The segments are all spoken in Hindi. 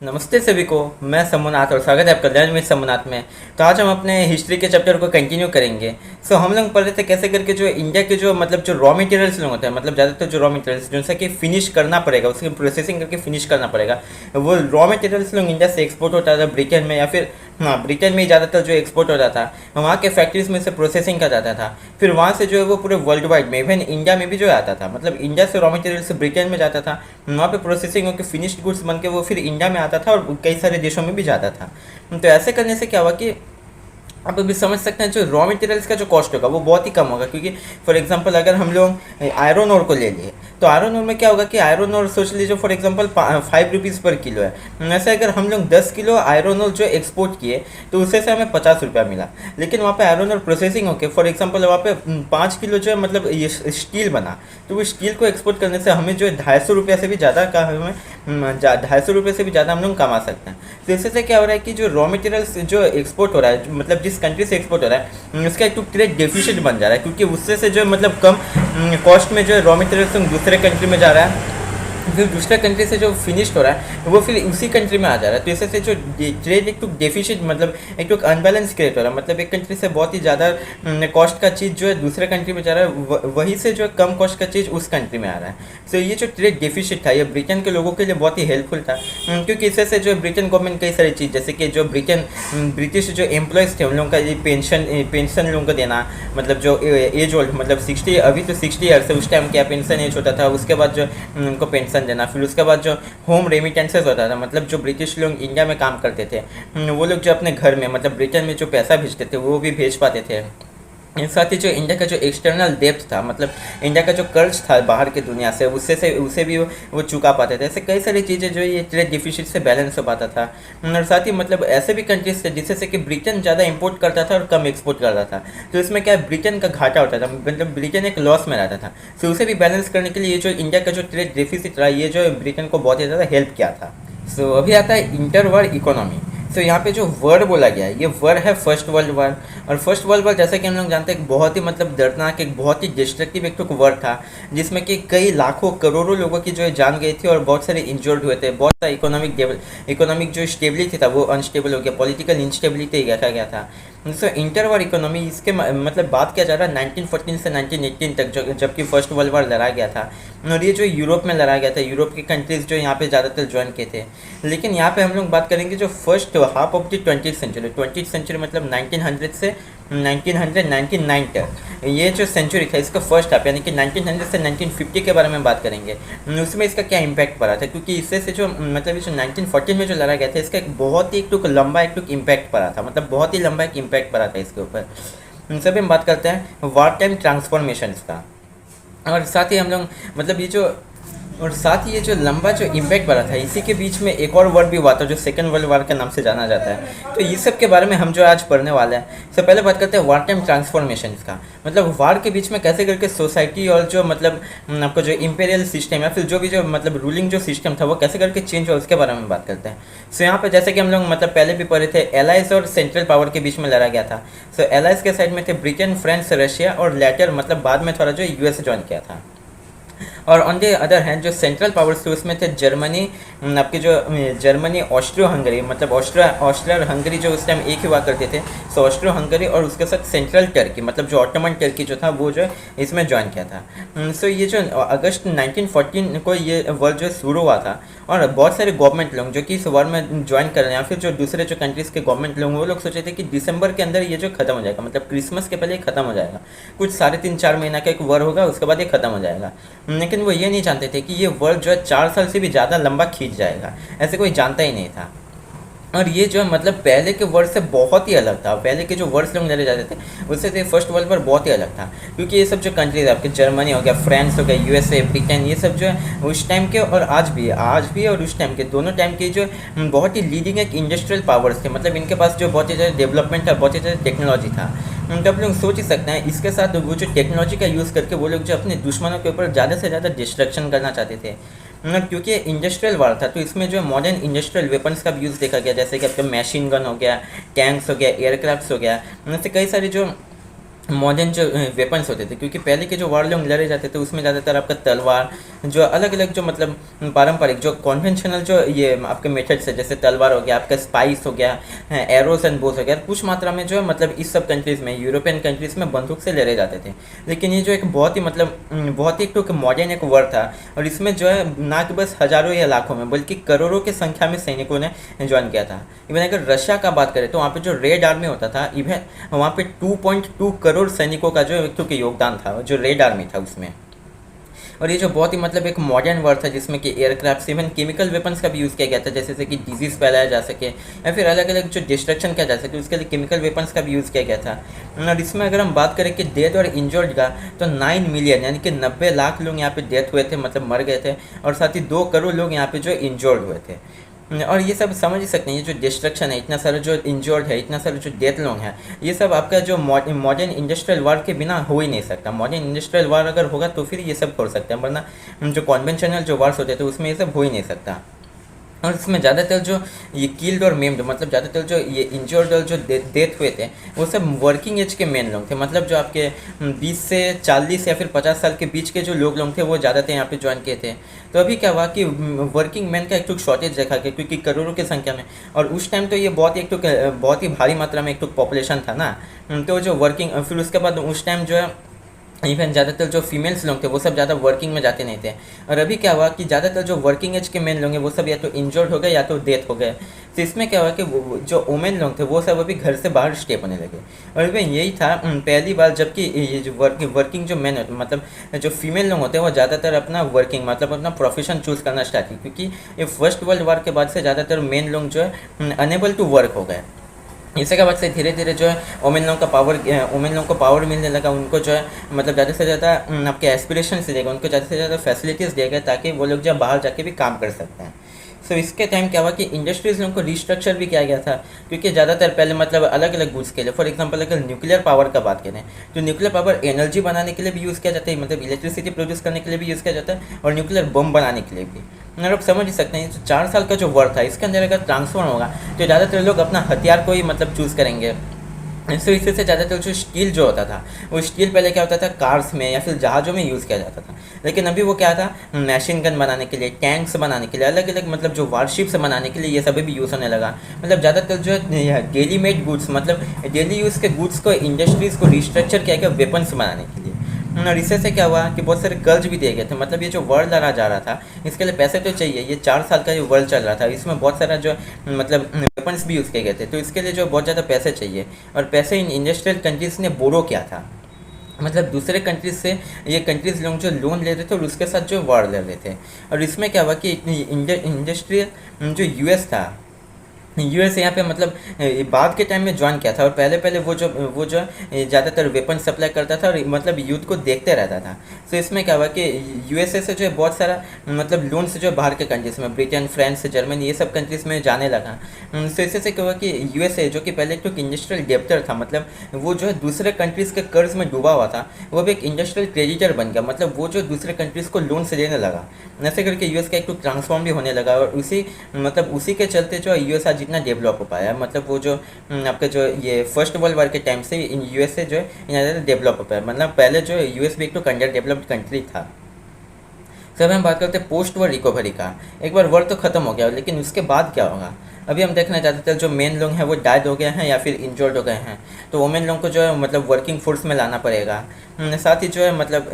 नमस्ते सभी को। मैं सम्मनाथ और स्वागत है आपका लर्न विद सम्मनाथ में। तो आज हम अपने हिस्ट्री के चैप्टर को कंटिन्यू करेंगे। हम लोग पढ़ रहे थे कैसे करके जो इंडिया के जो जो रॉ मटेरियल्स लोग होते हैं, मतलब ज़्यादातर जो रॉ मटेरियल्स जिनसे कि फिनिश करना पड़ेगा, उसकी प्रोसेसिंग करके फिनिश करना पड़ेगा, वो रॉ मटेरियल्स लोग इंडिया से एक्सपोर्ट होता था ब्रिटेन में, या फिर हाँ ब्रिटेन में ही ज़्यादातर जो एक्सपोर्ट होता था, वहाँ के फैक्ट्रीज में से प्रोसेसिंग का जाता था। फिर वहाँ से जो है वो पूरे वर्ल्ड वाइड में, इवन इंडिया में भी जो आता था, मतलब इंडिया से रॉ मटेरियल से ब्रिटेन में जाता था, वहाँ पे प्रोसेसिंग होकर फिनिश्ड गुड्स बन के वो फिर इंडिया में आता था और कई सारे देशों में भी जाता था। तो ऐसे करने से क्या हुआ कि आप अभी समझ सकते हैं जो रॉ मटेरियल्स का जो कॉस्ट होगा वो बहुत ही कम होगा, क्योंकि फॉर एग्जांपल अगर हम लोग आयरन ओर को ले लिए तो आयरन ओर में क्या होगा कि आयरन ओर सोच लीजिए फॉर एग्जांपल 5 रुपीज़ पर किलो है। वैसे अगर हम लोग 10 किलो आयरन ओर जो एक्सपोर्ट किए तो उससे से हमें 50 रुपया मिला। लेकिन वहाँ पे आयरन ओर प्रोसेसिंग होके फॉर एग्जांपल वहाँ पे 5 किलो जो है मतलब ये स्टील बना, तो वो स्टील को एक्सपोर्ट करने से हमें जो है 250 रुपया से भी ज़्यादा का हमें 250 रुपये से भी ज़्यादा हम लोग कमा सकते हैं। तो इससे से क्या हो रहा है कि जो रॉ मटेरियल्स जो एक्सपोर्ट हो रहा है, मतलब जिस कंट्री से एक्सपोर्ट हो रहा है उसका एक तो ट्रेड डेफिसिट बन जा रहा है, क्योंकि उससे से जो मतलब कम कॉस्ट में जो रॉ मटेरियल्स दूसरे कंट्री में जा रहा है, फिर दूसरे कंट्री से जो फिनिश्ड हो रहा है वो फिर उसी कंट्री में आ जा रहा है। तो इससे जो ट्रेड एक तो डेफिशिट, मतलब एक तो अनबैलेंस क्रिएट हो रहा है, मतलब एक कंट्री से बहुत ही ज़्यादा कॉस्ट का चीज़ जो है दूसरे कंट्री में जा रहा है, वहीं से जो कम कॉस्ट का चीज़ उस कंट्री में आ रहा है। तो ये जो ट्रेड डेफिशिट था ये ब्रिटेन के लोगों के लिए बहुत ही हेल्पफुल था, क्योंकि इससे से जो ब्रिटेन गवर्नमेंट कई सारी चीज़, जैसे कि जो ब्रिटिश जो एम्प्लॉयज़ थे उन लोगों का ये पेंशन लोगों को देना, मतलब जो एज ओल्ड, मतलब 60, अभी तो 60 ईयर से उस टाइम क्या पेंशन एज होता था, उसके बाद जो उनको पेंशन देना। फिर उसके बाद जो होम रेमिटेंसेस होता था, मतलब जो ब्रिटिश लोग इंडिया में काम करते थे वो लोग जो अपने घर में मतलब ब्रिटेन में जो पैसा भेजते थे वो भी भेज पाते थे। इस साथ ही जो इंडिया का जो एक्सटर्नल डेब्ट था, मतलब इंडिया का जो कर्ज था बाहर की दुनिया से, उसे भी वो चुका पाते थे। ऐसे कई सारी चीज़ें जो ये ट्रेड डिफिसिट से बैलेंस हो पाता था। और साथ ही मतलब ऐसे भी कंट्रीज थे जिससे से कि ब्रिटेन ज़्यादा इंपोर्ट करता था और कम एक्सपोर्ट करता था, तो इसमें क्या ब्रिटेन का घाटा होता था, मतलब ब्रिटेन एक लॉस में रहता था। तो उसे भी बैलेंस करने के लिए ये जो इंडिया का जो ट्रेड डिफिसिट रहा ये जो ब्रिटेन को बहुत ही ज़्यादा हेल्प किया था। अभी आता है इंटर वर्ल्ड इकोनॉमी। यहाँ पे जो वर्ड बोला गया है ये वर्ड है फर्स्ट वर्ल्ड वार। और फर्स्ट वर्ल्ड वार जैसा कि हम लोग जानते हैं एक बहुत ही मतलब दर्दनाक, एक बहुत ही डिस्ट्रक्टिव एक तो वर्ड था, जिसमें कि कई लाखों करोड़ों लोगों की जो है जान गई थी और बहुत सारे इंजर्ड हुए थे। बहुत सारा इकोनॉमिक जो स्टेबिलिटी था वो अनस्टेबल हो गया, पॉलिटिकल इंस्टेबिलिटी देखा गया था। इंटर वार इकोनॉमी, इसके मतलब बात किया जा रहा है 1914 से 1918 तक, जबकि फर्स्ट वर्ल्ड वार लड़ा गया था। और ये जो यूरोप में लड़ा गया था, यूरोप के कंट्रीज़ जो यहाँ पे ज़्यादातर ज्वाइन किए थे। लेकिन यहाँ पे हम लोग बात करेंगे जो first half of the 20th century, मतलब 1900 से 1999 तक, ये जो सेंचुरी था इसका फर्स्ट हाफ, यानी कि 1900 से 1950 के बारे में बात करेंगे। उसमें इसका क्या इम्पैक्ट पड़ा था, क्योंकि इससे से जो मतलब जो 1914 में जो लड़ा गया था इसका एक बहुत ही एक लंबा इम्पैक्ट पड़ा था, मतलब बहुत ही लंबा एक इम्पैक्ट पड़ा था इसके ऊपर। सभी हम बात करते हैं वार टाइम ट्रांसफॉर्मेशंस का। और साथ ही हम लोग मतलब ये जो लंबा जो इम्पैक्ट पड़ा था इसी के बीच में एक और वर्ड भी हुआ था जो सेकेंड वर्ल्ड वार के नाम से जाना जाता है। तो ये सब के बारे में हम जो आज पढ़ने वाले हैं। पहले बात करते हैं वार टाइम ट्रांसफॉर्मेशन का, मतलब वार के बीच में कैसे करके सोसाइटी और जो मतलब आपको जो इम्पेरियल सिस्टम या फिर जो भी जो मतलब रूलिंग जो सिस्टम था वो कैसे करके चेंज हुआ उसके बारे में बात करते हैं। यहाँ पे जैसे कि हम लोग मतलब पहले भी पढ़े थे, एलाइज और सेंट्रल पावर के बीच में लड़ा गया था। एलाइज के साइड में थे ब्रिटेन, फ्रांस, रशिया, और लेटर मतलब बाद में थोड़ा जो यूएस ज्वाइन किया था। और ऑन द अदर हैंड जो सेंट्रल पावर्स थे उसमें थे जर्मनी, आपके जो जर्मनी, ऑस्ट्रियो हंगरी, मतलब ऑस्ट्रिया और हंगरी जो उस टाइम एक ही हुआ करते थे। ऑस्ट्रियो हंगरी और उसके साथ सेंट्रल टर्की, मतलब जो ऑटोमन टर्की जो था वो जो इसमें ज्वाइन किया था। ये जो अगस्त 1914 को ये वर्ल्ड जो शुरू हुआ था, और बहुत सारे गवर्नमेंट लोग जो कि इस वॉर में ज्वाइन कर रहे हैं, या फिर जो दूसरे जो कंट्रीज़ के गवर्नमेंट लोग वो लोग सोचे थे कि दिसंबर के अंदर ये जो खत्म हो जाएगा, मतलब क्रिसमस के पहले ये खत्म हो जाएगा, कुछ 3.5-4 महीना का एक वॉर होगा उसके बाद ये खत्म हो जाएगा। लेकिन वो ये नहीं जानते थे कि ये वर्ल्ड जो है 4 साल से भी ज़्यादा लंबा खींच जाएगा, ऐसे कोई जानता ही नहीं था। और ये जो है मतलब पहले के वर्ड से बहुत ही अलग था। पहले के जो वर्ड्स लोग लड़े जाते थे उससे तो फर्स्ट वर्ल्ड वार बहुत ही अलग था, क्योंकि ये सब जो कंट्रीज आपके जर्मनी हो गया, फ्रांस हो गया, यूएसए, ब्रिटेन, ये सब जो है उस टाइम के और आज भी और उस टाइम के दोनों टाइम के जो बहुत ही लीडिंग एक इंडस्ट्रियल पावर्स थे, मतलब इनके पास जो बहुत ही ज़्यादा डेवलपमेंट था, बहुत ही ज़्यादा टेक्नोलॉजी था। तो आप लोग सोच ही सकते हैं इसके साथ वो जो टेक्नोलॉजी का यूज़ करके वो लोग जो अपने दुश्मनों के ऊपर ज़्यादा से ज़्यादा डिस्ट्रक्शन करना चाहते थे। क्योंकि इंडस्ट्रियल वार था तो इसमें जो मॉडर्न इंडस्ट्रियल वेपन्स का भी यूज़ देखा गया, जैसे कि आपका मशीन गन हो गया, टैंक्स हो गया, एयरक्राफ्ट्स हो गया, ऐसे कई सारे जो मॉडर्न जो वेपन्स होते थे, क्योंकि पहले के जो वार लोग लड़े जाते थे उसमें ज़्यादातर आपका तलवार, जो अलग अलग जो मतलब पारंपरिक जो कॉन्वेंशनल जो ये आपके मेथड्स है, जैसे तलवार हो गया, आपका स्पाइस हो गया, एरोस एंड बोस हो गया, कुछ मात्रा में जो है मतलब इस सब कंट्रीज़ में, यूरोपियन कंट्रीज़ में बंदूक से लड़े जाते थे। लेकिन ये जो एक बहुत ही मतलब बहुत ही एक मॉडर्न एक वर्ड था, और इसमें जो है ना कि बस हज़ारों या लाखों में बल्कि करोड़ों की संख्या में सैनिकों ने ज्वाइन किया था। इवन अगर रशिया का बात करें तो वहाँ पे जो रेड आर्मी होता था, इवन वहाँ पे 2.2 करोड़ सैनिकों का जो एक योगदान था, जो रेड आर्मी था उसमें। और ये जो बहुत ही मतलब एक मॉडर्न वर्ड था, जिसमें कि एयरक्राफ्ट इवन केमिकल वेपन्स का भी यूज़ किया गया था, जैसे कि डिजीज़ फैलाया जा सके या फिर अलग अलग जो डिस्ट्रक्शन किया जा सके, उसके लिए केमिकल वेपन्स का भी यूज़ किया गया था। और इसमें अगर हम बात करें कि डेथ और इंजर्ड का, तो 9 मिलियन यानी कि 90 लाख लोग यहाँ पे डेथ हुए थे, मतलब मर गए थे, और साथ ही 2 करोड़ लोग यहाँ पे जो इंजर्ड हुए थे। और ये सब समझ ही सकते हैं, ये जो डिस्ट्रक्शन है, इतना सारा जो इंजर्ड है, इतना सारा जो डेथ लोग हैं, ये सब आपका जो मॉडर्न इंडस्ट्रियल वार के बिना हो ही नहीं सकता। मॉडर्न इंडस्ट्रियल वार अगर होगा तो फिर ये सब हो सकता है, वरना जो कॉन्वेंशनल जो वार्स होते थे उसमें ये सब हो ही नहीं सकता। और इसमें ज़्यादातर जो ये किल्ड और मेम्ड, मतलब ज़्यादातर जो ये इंजर्ड और जो डेथ हुए थे, वो सब वर्किंग एज के मेन लोग थे, मतलब जो आपके 20 से 40 या फिर 50 साल के बीच के जो लोग थे वो ज़्यादातर यहाँ पे ज्वाइन किए थे। तो अभी क्या हुआ कि वर्किंग मैन का एक तो शॉर्टेज देखा गया, क्योंकि करोड़ों की संख्या में, और उस टाइम तो ये बहुत ही भारी मात्रा में एक तो पॉपुलेशन था ना। तो जो वर्किंग, फिर उसके बाद उस टाइम जो है इवन ज़्यादातर जो फीमेल्स लोग थे वो सब ज़्यादा वर्किंग में जाते नहीं थे। और अभी क्या हुआ कि ज़्यादातर जो वर्किंग एज के मेन लोग हैं वो सब या तो इंजर्ड हो गए या तो डेथ हो गए। तो इसमें क्या हुआ कि जो वुमेन लोग थे वो सब अभी घर से बाहर स्टेप होने लगे। और इवन यही था पहली बार जबकि ये जो वर्किंग जो मेन होते, मतलब जो फीमेल लोग होते हैं, वो ज़्यादातर अपना वर्किंग मतलब अपना प्रोफेशन चूज़ करना स्टार्ट की, क्योंकि ये फर्स्ट वर्ल्ड वार के बाद से ज़्यादातर मेन लोग जो है अनेबल टू वर्क हो गए। इसी के बाद से धीरे धीरे जो है वुमेन लोगों को पावर मिलने लगा, उनको जो है मतलब ज़्यादा से ज़्यादा आपके एस्पिरेशन से देगा, उनको ज़्यादा से ज़्यादा फैसिलिटीज़ देगा, ताकि वो लोग जब बाहर जाके भी काम कर सकते हैं। सो इसके टाइम क्या हुआ कि इंडस्ट्रीज़ लोगों को रिस्ट्रक्चर भी किया गया था, क्योंकि ज़्यादातर पहले मतलब अलग अलग गुड्स के लिए, फॉर एग्जांपल अगर न्यूक्लियर पावर का बात करें तो न्यूक्लियर पावर एनर्जी बनाने के लिए भी यूज़ किया जाता है, मतलब इलेक्ट्रिसिटी प्रोड्यूस करने के लिए भी यूज़ किया जाता है, और न्यूक्लियर बम बनाने के लिए भी। और आप समझ ही सकते हैं, जो 4 साल का जो वर्क था, इसके अंदर अगर ट्रांसफर होगा तो ज़्यादातर लोग अपना हथियार को ही मतलब चूज़ करेंगे। इससे इससे से ज़्यादातर जो स्टील जो होता था, वो स्टील पहले क्या होता था कार्स में या फिर जहाज़ों में यूज़ किया जाता था, लेकिन अभी वो क्या था मशीन गन बनाने के लिए, टैंक्स बनाने के लिए, अलग अलग मतलब जो वारशिप्स बनाने के लिए ये सभी भी यूज़ होने लगा। मतलब ज़्यादातर जो है डेली मेड गुड्स, मतलब डेली यूज़ के गुड्स को इंडस्ट्रीज़ को रिस्ट्रक्चर किया गया वेपन्स बनाने के लिए। और इससे से क्या हुआ कि बहुत सारे कर्ज भी दिए गए थे, मतलब ये जो वर्ल्ड लड़ा जा रहा था इसके लिए पैसे तो चाहिए। ये 4 साल का जो वर्ल्ड चल रहा था इसमें बहुत सारा जो मतलब वेपन्स भी यूज़ किए गए थे, तो इसके लिए जो बहुत ज़्यादा पैसे चाहिए, और पैसे इन इंडस्ट्रियल कंट्रीज़ ने बोरो किया था, मतलब दूसरे कंट्रीज से ये कंट्रीज लोग जो लोन ले रहे थे और उसके साथ जो वार ले रहे थे। और इसमें क्या हुआ कि इंडस्ट्रियल जो यूएस था, यूएस यहाँ पे मतलब बाद के टाइम में ज्वाइन किया था, और पहले पहले वो जो ज़्यादातर वेपन सप्लाई करता था और मतलब युद्ध को देखते रहता था। तो इसमें क्या हुआ कि यूएसए से जो है बहुत सारा मतलब लोन से जो है बाहर के कंट्रीज़ में, ब्रिटेन, फ्रांस, जर्मनी, ये सब कंट्रीज़ में जाने लगा। तो इससे से क्या हुआ कि यूएसए जो कि पहले तो इंडस्ट्रियल डेप्टर था, मतलब वो जो है दूसरे कंट्रीज़ के कर्ज में डूबा हुआ था, वो भी एक इंडस्ट्रियल क्रेडिटर बन गया, मतलब वो जो दूसरे कंट्रीज़ को लोन से देने लगा। ऐसे करके यूएस का एक तो ट्रांसफॉर्म भी होने लगा, और उसी के चलते जो यूएस आज जितना डेवलप हो पाया, मतलब वो जो आपके जो ये फर्स्ट वर्ल्ड वार के टाइम से इन यूएसए जो है इतना ज़्यादा डेवलप हो पाया। मतलब पहले जो यूएस भी एक तो अंडर डेवलप्ड कंट्री था। सब हम बात करते हैं पोस्ट वॉर रिकवरी का। एक बार वॉर तो ख़त्म हो गया, लेकिन उसके बाद क्या होगा अभी हम देखना चाहते थे। जो मेन लोग हैं वो डाइड हो गए हैं या फिर इंजर्ड हो गए हैं, तो वुमेन लोगों को जो है मतलब वर्किंग फोर्स में लाना पड़ेगा। साथ ही जो है मतलब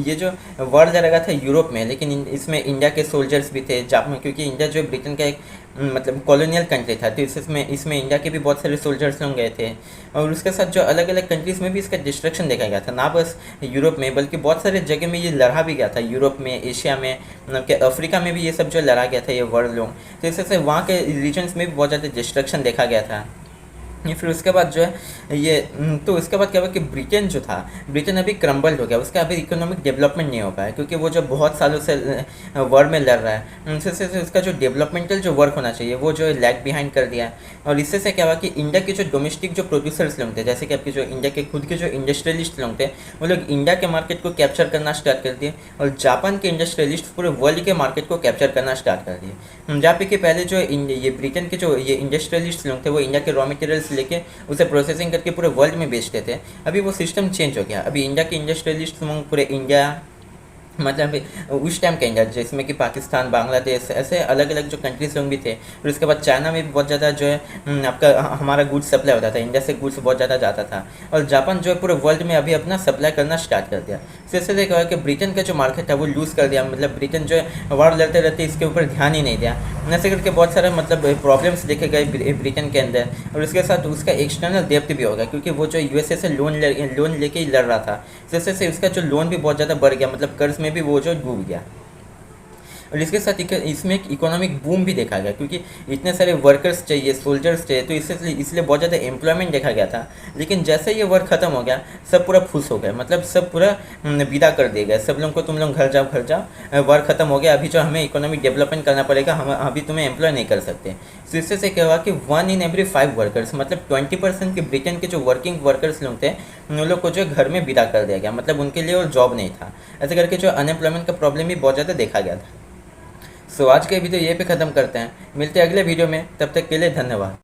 ये जो वॉर लड़ा था यूरोप में, लेकिन इसमें इंडिया के सोल्जर्स भी थे, जापान, क्योंकि इंडिया जो है ब्रिटेन का एक मतलब कॉलोनियल कंट्री था, तो इसमें इंडिया के भी बहुत सारे सोल्जर्स लोग गए थे। और उसके साथ जो अलग अलग कंट्रीज़ में भी इसका डिस्ट्रक्शन देखा गया था, ना बस यूरोप में बल्कि बहुत सारे जगह में ये लड़ा भी गया था, यूरोप में, एशिया में, मतलब कि अफ्रीका में भी ये सब जो लड़ा गया था ये वर्ल्ड लोग। तो इससे वहाँ के रीजन्स में भी बहुत ज़्यादा डिस्ट्रक्शन देखा गया था। फिर उसके बाद जो है ये तो उसके बाद क्या हुआ कि ब्रिटेन जो था, ब्रिटेन अभी क्रम्बल्ड हो गया, उसका अभी इकोनॉमिक डेवलपमेंट नहीं हो पाया, क्योंकि वो जो बहुत सालों से वॉर में लड़ रहा है, उससे उसका जो डेवलपमेंटल जो वर्क होना चाहिए वो जो लैग बिहाइंड कर दिया। और इससे से क्या हुआ कि इंडिया के जो डोमेस्टिक जो प्रोड्यूसर्स लोग थे, जैसे कि आपके जो इंडिया के खुद के जो इंडस्ट्रियलिस्ट लोग थे, वो लोग इंडिया के मार्केट को कैप्चर करना स्टार्ट कर दिए, और जापान के इंडस्ट्रियलिस्ट पूरे वर्ल्ड के मार्केट को कैप्चर करना स्टार्ट कर दिए। जहाँ पे कि पहले जो ये ब्रिटेन के जो ये इंडस्ट्रियलिस्ट लोग थे वो इंडिया के रॉ मटेरियल्स लेके उसे प्रोसेसिंग करके पूरे वर्ल्ड में बेचते थे। अभी वो सिस्टम चेंज हो गया। अभी इंडिया के इंडस्ट्रियलिस्ट लोग पूरे इंडिया, मतलब उस टाइम का इंडिया जिसमें कि पाकिस्तान, बांग्लादेश, ऐसे अलग अलग जो कंट्रीज लोग भी थे। फिर उसके बाद चाइना में भी बहुत ज़्यादा जो है आपका हमारा गुड्स सप्लाई होता था, इंडिया से गुड्स बहुत ज़्यादा जाता था। और जापान जो है पूरे वर्ल्ड में अभी अपना सप्लाई करना स्टार्ट कर दिया। तो इससे देखा कि ब्रिटेन का जो मार्केट था वो लूज़ कर दिया, मतलब ब्रिटेन जो है वार लड़ते रहते इसके ऊपर ध्यान ही नहीं दिया। ऐसे करके बहुत सारे मतलब प्रॉब्लम्स देखे गए ब्रिटेन के अंदर। और उसके साथ उसका एक्सटर्नल डेब्ट भी होगा, क्योंकि वो जो यूएसए से लोन लेके ही लड़ रहा था। जिससे से उसका जो लोन भी बहुत ज़्यादा बढ़ गया, मतलब कर्ज में भी वो जो डूब गया। और इसके साथ इसमें एक इकोनॉमिक बूम भी देखा गया, क्योंकि इतने सारे वर्कर्स चाहिए, सोल्जर्स चाहिए, तो इसलिए बहुत ज़्यादा एम्प्लॉयमेंट देखा गया था। लेकिन जैसे ये वर्क खत्म हो गया, सब पूरा खुश हो गए, मतलब सब पूरा विदा कर दिए गए सब लोगों को, तुम लोग घर जाओ, वर्क खत्म हो गया, अभी जो हमें इकोनॉमिक डेवलपमेंट करना पड़ेगा, हम अभी तुम्हें एम्प्लॉय नहीं कर सकते। तो इससे से क्या हुआ कि 1 in every 5 वर्कर्स, मतलब 20% के ब्रिटेन के जो वर्किंग वर्कर्स लोग थे उन लोग को जो घर में विदा कर दिया गया, मतलब उनके लिए और जॉब नहीं था। ऐसे करके जो अनएम्प्लॉयमेंट का प्रॉब्लम भी बहुत ज़्यादा देखा गया था। सो आज के वीडियो ये पे ख़त्म करते हैं, मिलते हैं अगले वीडियो में, तब तक के लिए धन्यवाद।